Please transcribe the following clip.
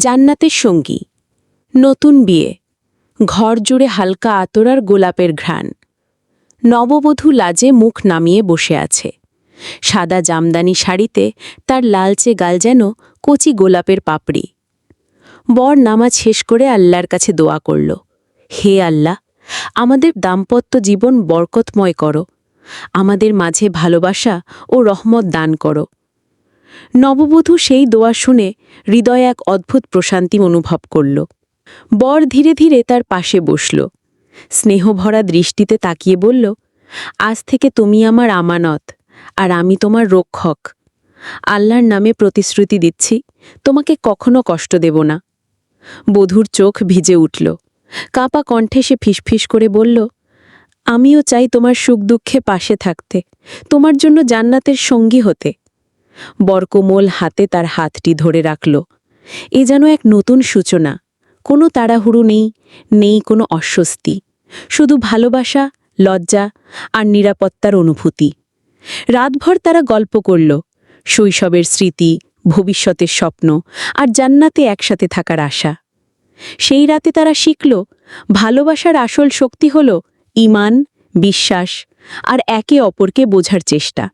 জান্নাতের সঙ্গী, নতুন বিয়ে, ঘর জুড়ে হালকা আতর আর গোলাপের ঘ্রাণ। নববধূ লাজে মুখ নামিয়ে বসে আছে। সাদা জামদানি শাড়িতে তার লালচে গাল যেন কচি গোলাপের পাপড়ি। বর নামাজ শেষ করে আল্লাহর কাছে দোয়া করল, হে আল্লাহ, আমাদের দাম্পত্য জীবন বরকতময় করো, আমাদের মাঝে ভালোবাসা ও রহমত দান করো। নববধূ সেই দোয়া শুনে হৃদয়ে এক অদ্ভুত প্রশান্তি অনুভব করল। বর ধীরে ধীরে তার পাশে বসল, স্নেহভরা দৃষ্টিতে তাকিয়ে বলল, আজ থেকে তুমি আমার আমানত আর আমি তোমার রক্ষক। আল্লাহর নামে প্রতিশ্রুতি দিচ্ছি, তোমাকে কখনো কষ্ট দেব না। বধূর চোখ ভিজে উঠল। কাঁপা কণ্ঠে সে ফিসফিস করে বলল, আমিও চাই তোমার সুখ দুঃখে পাশে থাকতে, তোমার জন্য জান্নাতের সঙ্গী হতে। বর কোমল হাতে তার হাতটি ধরে রাখল। এ যেন এক নতুন সূচনা। কোনো তাড়াহুড়ো নেই, নেই কোনো অস্বস্তি, শুধু ভালোবাসা, লজ্জা আর নিরাপত্তার অনুভূতি। রাতভর তারা গল্প করল, শৈশবের স্মৃতি, ভবিষ্যতের স্বপ্ন আর জান্নাতে একসাথে থাকার আশা। সেই রাতে তারা শিখল, ভালোবাসার আসল শক্তি হল ঈমান, বিশ্বাস আর একে অপরকে বোঝার চেষ্টা।